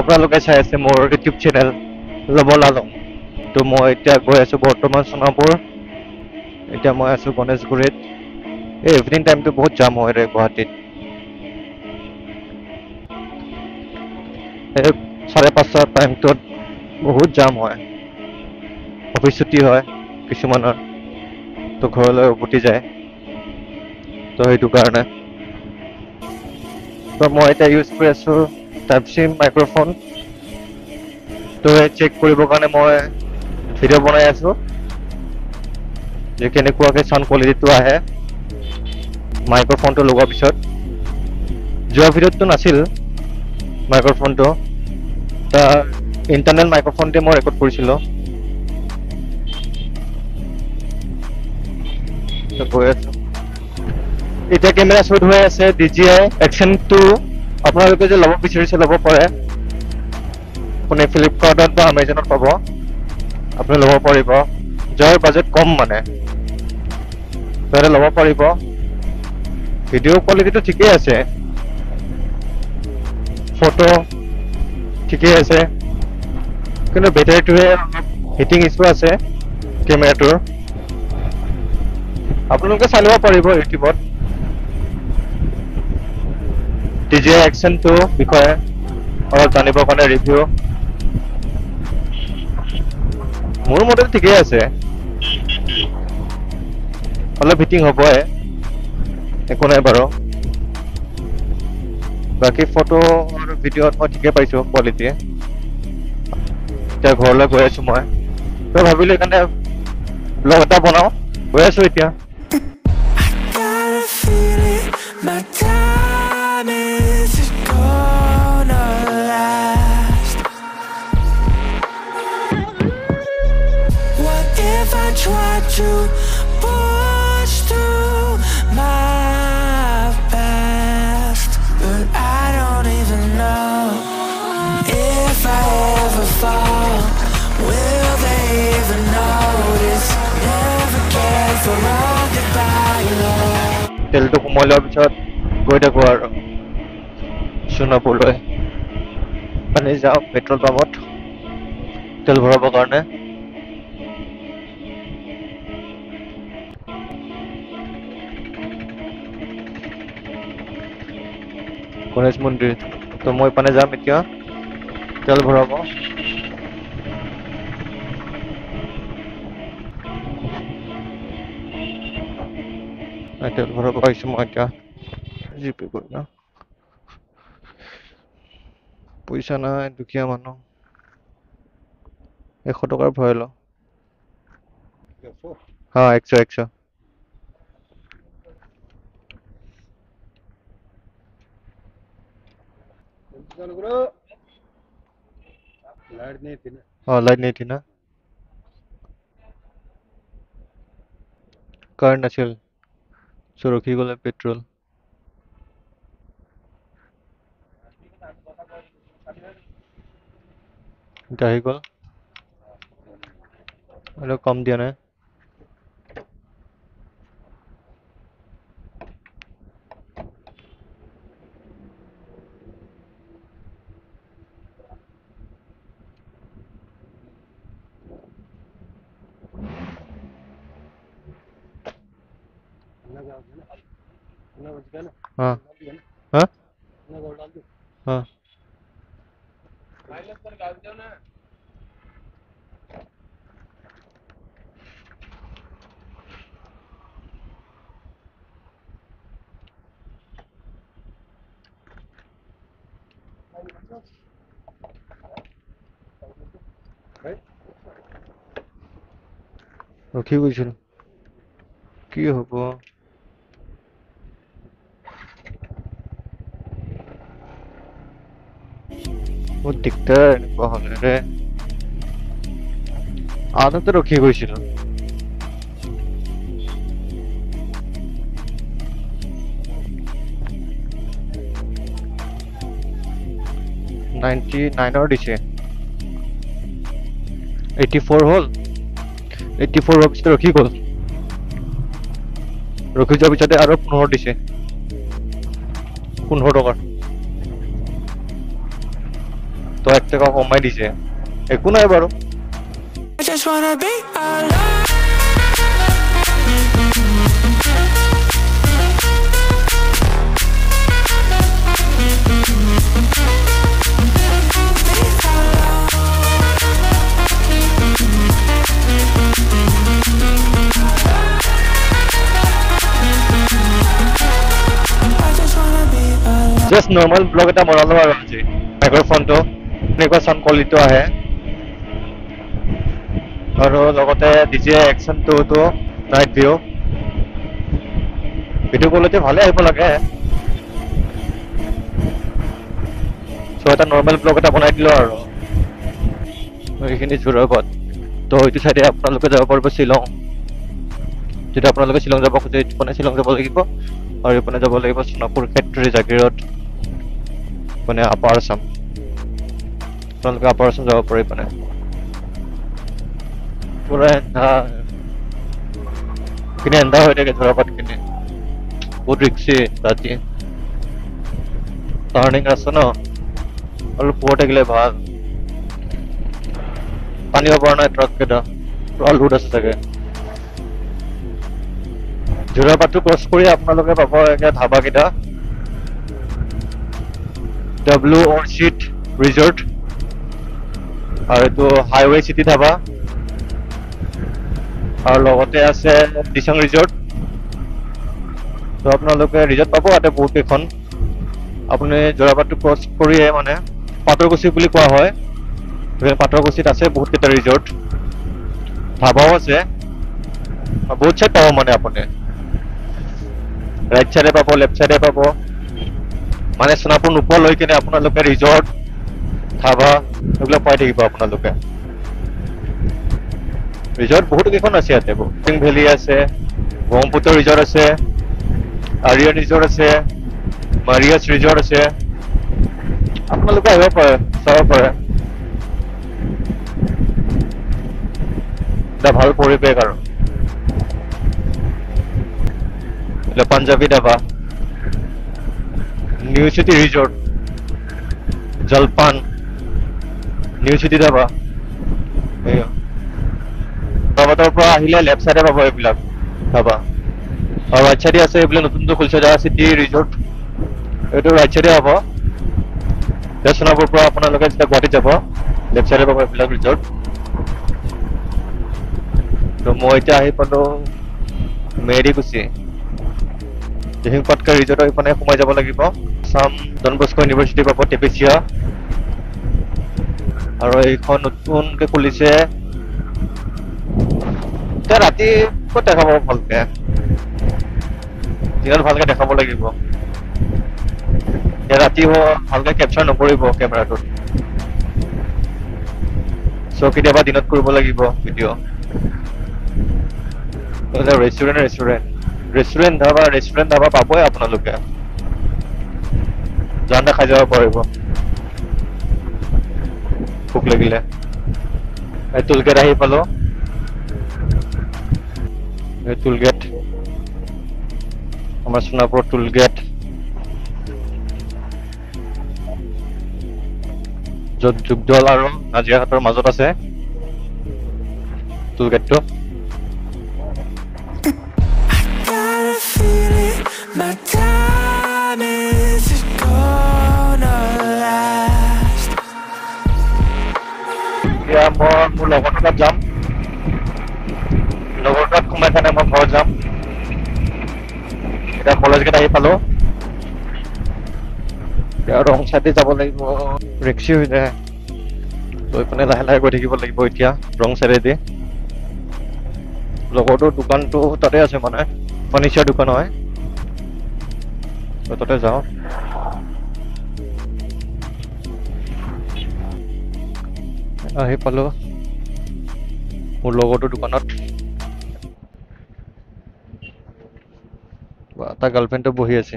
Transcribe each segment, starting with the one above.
আপোনালোকে চাই আছে মোৰ ইউটিউব চেনেল লবল আলম। তো মই এতিয়া গৈ আছো বৰ্তমান সোণাপুৰ। এতিয়া মই আছো গণেশগুৰিত। এই ইভিনিং টাইমটো বহুত জাম হয় ৰে গুৱাহাটীত। 5:30 টাইমটোত বহুত জাম হয়। অফিচ ছুটি হয় কিছুমানৰ, তো ঘৰলৈ উভতি যায়। তো সেইটো কাৰণে তো মই এতিয়া ইউজ কৰি আছো টাইপ চি মাইক্ৰফোন। তো চেক কৰিবৰ কাৰণে মই ভিডিঅ' বনাই আছো যে কেনেকুৱাকে সাউন্ড কোৱালিটিটো আহে মাইক্ৰফোনটো লগোৱাৰ পিছত। যোৱা ভিডিঅ'টো নাছিল মাইক্ৰফোনটো, তাৰ ইণ্টাৰনেল মাইক্ৰফোনতে মই ৰেকৰ্ড কৰিছিলোঁ। গৈ আছো এতিয়া। কেমেৰা শ্বুট হৈ আছে DJI Action 2। আপোনালোকে যে ল'ব বিচাৰিছে ল'ব পাৰে। আপুনি ফ্লিপকাৰ্টত বা এমাজনত পাব, আপুনি ল'ব পাৰিব। যাৰ বাজেট কম মানে তাৰে ল'ব পাৰিব। ভিডিঅ' কোৱালিটিটো ঠিকেই আছে, ফটো ঠিকেই আছে, কিন্তু বেটাৰীটোহে হিটিং ইছ্যু আছে কেমেৰাটোৰ। আপোনালোকে চাই ল'ব পাৰিব ইউটিউবত DJI Action 2 বিষয়ে অলপ জানিবৰ কাৰণে ৰিভিউ। মোৰ মতে ঠিকেই আছে, অলপ হিটিং হ'বই, একো নাই বাৰু। বাকী ফটো আৰু ভিডিঅ'ত মই ঠিকে পাইছোঁ কোৱালিটি। এতিয়া ঘৰলৈ গৈ আছো মই, তই ভাবিলো সেইকাৰণে ব্লগ এটা বনাও। গৈ আছো এতিয়া। My time is gonna last. What if I tried to push through my past, but I don't even know if I ever fall. Will they even notice? Never cared for all goodbye love. তেলটো সোমাই লোৱাৰ পিছত গৈ থাকো আৰু সোণাপুৰলৈ। মানে যাওঁ petrol পাম্পত তেল ভৰাবৰ কাৰণে। গণেশ মন্দিৰ, তো মই পানে যাম এতিয়া তেল ভৰাব। তেল ভৰাব আহিছো মই এতিয়া। জিপে কৰি ন, পইচা নাই, দুখীয়া মানুহ। 100 টকাৰ ভৰালো। হা 100। लाइट नहीं थी ना, কাৰেণ্ট নাছিল, চ' ৰখি গ'লে পেট্ৰল। এতিয়া আহি গ'ল, অলপ কম দিয়া নাই। हाँ हाँ हाँ ৰখি গৈছিল, কি হ'ব? বহুত দিগদাৰ এনেকুৱা হ'লে ৰে। আধাতে ৰখি গৈছিল। 99 দিছে, 84 হ'ল। 84 হোৱাৰ পিছত ৰখি গ'ল, ৰখি যোৱাৰ পিছতে আৰু 15 দিছে, 15 টকা। তো 1 টাকা কমাই দিছে, একো নাই বাৰু। I just wanna be alone. I just wanna be alone. Just normal blog এটা বনালো আৰু আজি মাইক্ৰফোনটো এনেকুৱা চাউণ্ড কোৱালিটিটো আহে আৰু লগতে ডিজে একচন টো নাইট ভিউ ভিডিঅ' কোৱালিটি ভালে আহিব লাগে। চ' এটা নৰ্মেল ব্লগ এটা বনাই দিলো আৰু এইখিনি জোৰাবাদ। তো এইটো চাইডে আপোনালোকে যাব পাৰিব শ্বিলং। যেতিয়া আপোনালোকে শ্বিলং যাব খোজে মানে শ্বিলং যাব লাগিব আৰু এইপিনে যাব লাগিব সোণাপুৰ ফেক্টৰী জাগিৰোড মানে আপাৰ আছাম। আপোনালোকে আপাৰ আছাম যাব পাৰে মানে পুৰা এন্ধা হৈ থাকে জোৰাবাদ খিনি, বহুত ৰিক্সি ৰাতি টাৰ্ণিং ৰাস্তা ন, অলপ পোৱা থাকিলে ভাল। টানিব পৰা নাই ট্ৰাক কেইটা, পুৰা লোড আছে চাগে। জোৰাবাদটো ক্ৰছ কৰি আপোনালোকে পাব একে ধাবা কেইটা, ডাব্লিউ অৰ্চিড ৰিজৰ্ট আৰু এইটো হাইৱে চিটি ধাবা আৰু লগতে আছে দিচাং ৰিজৰ্ট। তো আপোনালোকে ৰিজৰ্ট পাব তাতে বহুত কেইখন। আপুনি জোৰাবাদটো ক্ৰছ কৰিয়ে মানে পাটৰকুছি বুলি কোৱা হয়, পাটৰকুছিত আছে বহুত কেইটা ৰিজৰ্ট, ধাবাও আছে, বহুত চাইড পাব মানে আপুনি ৰাইট চাইডে পাব, লেফ্ট চাইডে পাব, মানে সোণাপুৰ নোপোৱা লৈ কিনে আপোনালোকে ৰিজৰ্ট ধাবা এইবিলাক পাই থাকিব আপোনালোকে। ৰিজৰ্ট বহুত কেইখন আছে ইয়াতে, বক্সিং ভেলী আছে, ব্ৰহ্মপুত্ৰ ৰিজৰ্ট আছে, আৰিয়ান ৰিজৰ্ট আছে, মাৰিয়াছ ৰিজৰ্ট আছে, আপোনালোকে আহিব পাৰে চাব পাৰে। এটা ভাল পৰিৱেশ আৰু Punjabi dhaba, new city resort, জলপান, নিউ চিটি ধাবা। জোৰাবাদৰ পৰা আহিলে লেফ্ট চাইডে পাব এইবিলাক ধাবা, আৰু ৰাইট চাইডে আছে এইবিলাক নতুনকৈ খুলিছে জাগা চিটি ৰিজৰ্ট, এইটো ৰাইট চাইডে হ'ব। সোণাপুৰৰ পৰা আপোনালোকে যেতিয়া গুৱাহাটীত যাব লেফ্ট চাইডে পাব এইবিলাক ৰিজৰ্ট। তো মই এতিয়া আহি পালো মেৰিকুছি, দিহিং পাটকা ৰিজৰ্টৰ এইফালে সোমাই যাব লাগিব। আছাম ডন বস্কো ইউনিভাৰ্চিটি পাব টেপেচিয়া, আৰু এইখন নতুনকে খুলিছে। এতিয়া ৰাতি ক'ত দেখাব ভালকে, দিনত ভালকে দেখাব লাগিব, এতিয়া ৰাতি ভালকে কেপচাৰ নকৰিব কেমেৰাটোত, চ' কেতিয়াবা দিনত কৰিব লাগিব ভিডিঅ'। ৰেষ্টুৰেণ্ট ধাবা পাবই আপোনালোকে, যাওঁতে খাই যাব পাৰিব ভোক লাগিলে। টুলগেট আহি পালো, টুলগেট আমাৰ সোণাপুৰ টুলগেট, য'ত যুগদল আৰু নাজিৰাহাটৰ মাজত আছে টুলগেটটো। Got a feeling my time is gonna last. এতিয়া মই মোৰ লগৰ তাত যাম, লগৰ তাত সোমাই কেনে মই ঘৰত যাম। এতিয়া কলেজ গেট আহি পালো, এতিয়া ৰং চাইডে যাব লাগিব, ৰিক্সি হৈ যায়, লৈ পিনে লাহে লাহে গৈ থাকিব লাগিব এতিয়া ৰং চাইডেদি। লগৰটোৰ দোকানটো তাতে আছে, মানে ফাৰ্নিচাৰ দোকান হয়, তাতে যাওঁ। আহি পালো মোৰ লগৰটোৰ দোকানত, তাৰ গাৰ্লফ্ৰেণ্ডটো বহি আছে।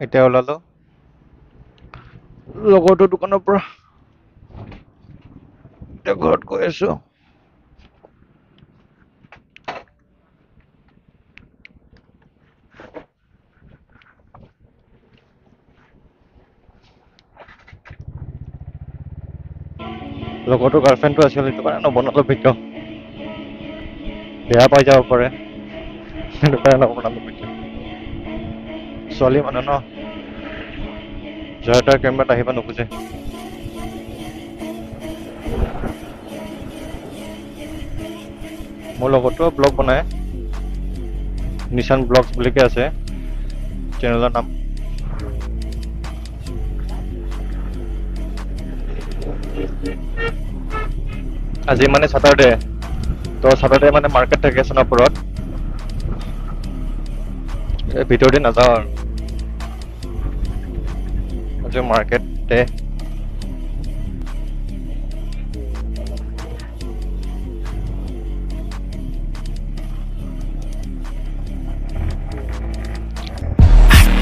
এতিয়া ওলালো লগৰটোৰ দোকানৰ পৰা, এতিয়া ঘৰত গৈ আছো। লগতো গাৰ্লফ্ৰেণ্ডটো আছিল সেইটো কাৰণে নবনালো ভিডিঅ' বেয়া পাই যাব পাৰে সেইটো কাৰণে নবনালো ভিডিঅ' ছোৱালী মানুহ ন যাৰ তাৰ কেমেৰাত আহিব নোখোজে মোৰ লগতো ব্লগ বনায় নিশান ব্লগছ বুলিকে আছে চেনেলৰ নাম আজি মানে Saturday তো Saturday মানে মাৰ্কেট থাকে সোণাপুৰত ভিতৰত দি নাযাওঁ আৰু আজি market day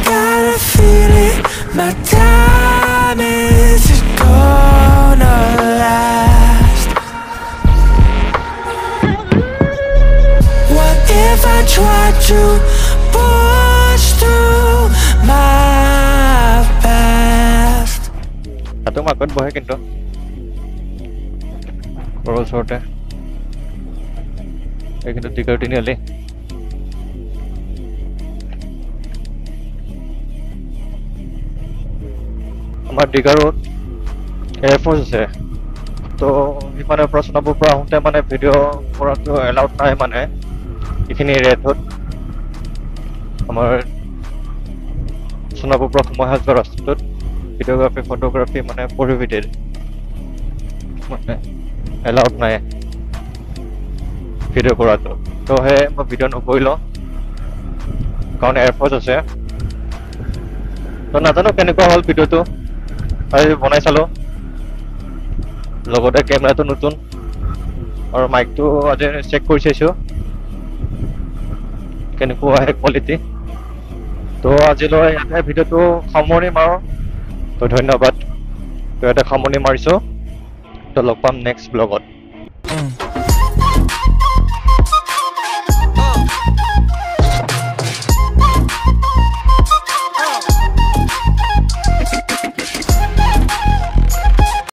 Got a feeling my time isn't gonna last. What if I tried to push through my past? তাতো মাৰ্কেট বহে কিন্তু ঘৰৰ ওচৰতে এই কিন্তু টিকাৰ তিনিআলি আমাৰ ডিগাৰোত এয়াৰফ'ৰ্চ আছে তো সিমানে পৰা সোণাপুৰৰ পৰা আহোঁতে মানে ভিডিঅ' কৰাটো এলাউড নাই মানে এইখিনি এৰিয়াটোত আমাৰ সোণাপুৰৰ পৰা সোমাই যোৱা ৰাস্তাটোত ভিডিঅ'গ্ৰাফী ফটোগ্ৰাফী মানে প্ৰহিবিটেড মানে এলাউড নাই ভিডিঅ' কৰাটো তো সেই মই ভিডিঅ' নকৰিলোঁ কাৰণ এয়াৰফ'ৰ্চ আছে তো নাজানো কেনেকুৱা হ'ল ভিডিঅ'টো আজি বনাই চালো লগতে কেমেৰাটো নতুন আৰু মাইকটো আজি চেক কৰি চাইছো কেনেকুৱা আহে কোৱালিটি তো আজিলৈ ইয়াতে ভিডিঅ'টো সামৰণি মাৰো তো ধন্যবাদ তো ইয়াতে সামৰণি মাৰিছো তো লগ পাম নেক্সট ব্লগত